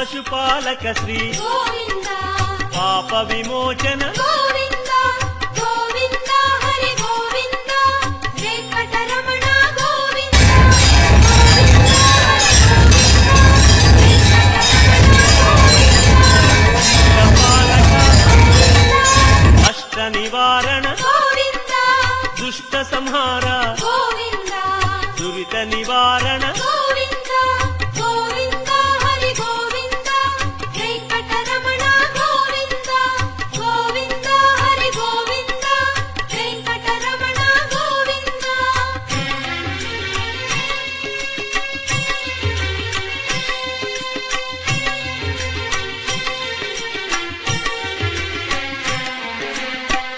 పశుపాలక శ్రీ గోవింద పాప విమోచన గోవింద గోవింద హరి గోవింద వెంకటరమణ గోవింద పాలక అష్ట నివారణ గోవింద దుష్ట సంహార గోవింద దురిత నివారణ గోవింద గోవింద హరి గోవింద వెంకటరమణ గోవింద గోవింద హరి గోవింద వెంకటరమణ గోవింద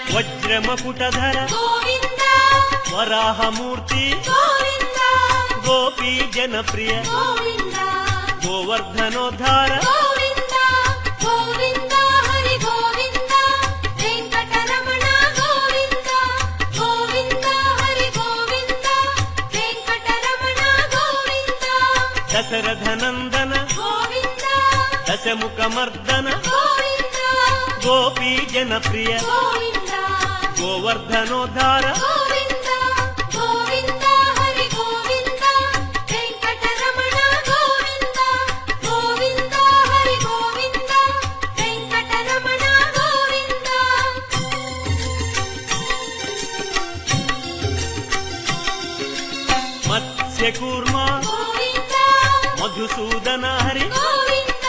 వజ్రమకుటధర గోవింద వరాహమూర్తి గోవింద గోపీ జనప్రియ గోవింద గోవర్ధనోద్ధార గోవింద గోవింద హరి గోవింద వెంకటరమణ గోవింద గోవింద హరి గోవింద వెంకటరమణ గోవింద దశరథనందన గోవింద దశముఖమర్దన గోవింద గోపీ జనప్రియ గోవింద గోవర్ధనోద్ధార గోవింద గోవింద హరి గోవింద వెంకటరమణ గోవింద గోవింద హరి గోవింద వెంకటరమణ గోవింద మత్స్యకూర్మ గోవింద మధుసూదన హరి గోవింద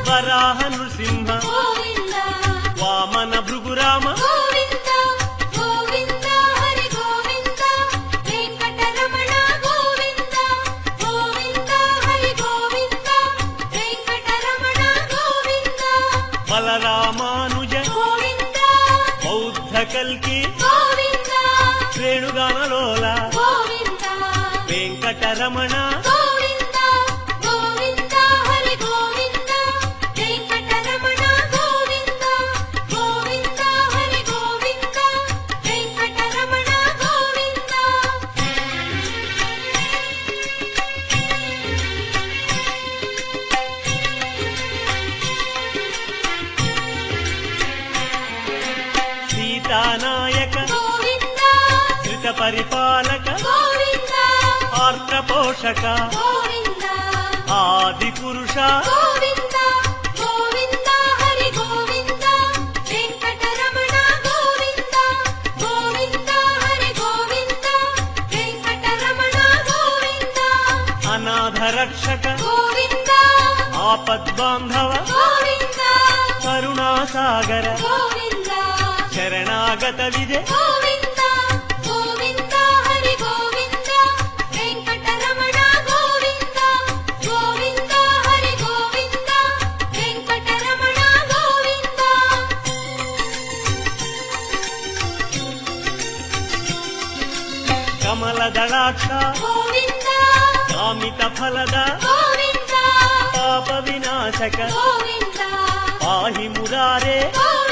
వరాహ నృసింహ గోవింద వామన భృగురామ గోవింద గోవింద హరి గోవింద వెంకటరమణ గోవింద గోవింద హరి గోవింద వెంకటరమణ గోవింద బలరామానుజ గోవింద బౌద్ధ కల్కి గోవింద రేణుగానలోల గోవింద వెంకటరమణ గోవింద గోవింద హరి గోవింద వెంకటరమణ గోవింద గోవింద హరి గోవింద వెంకటరమణ గోవింద సీతానాయక గోవింద ధృత పరిపాలక గోవింద ఆర్త పోషక గోవింద ఆది పురుష గోవింద గోవింద హరి గోవింద వెంకటరమణ గోవింద గోవింద హరి గోవింద వెంకటరమణ గోవింద అనాథ రక్షక గోవింద ఆపద్బాంధవ గోవింద కరుణాసాగర గోవింద శరణాగత విజయ గోవింద గోవింద హరి గోవింద వెంకటరమణ గోవింద గోవింద హరి గోవింద వెంకటరమణ గోవింద కమలదళాక్ష గోవింద కామిత ఫలద గోవింద పాప వినాశక గోవింద పాహి మురారే గోవింద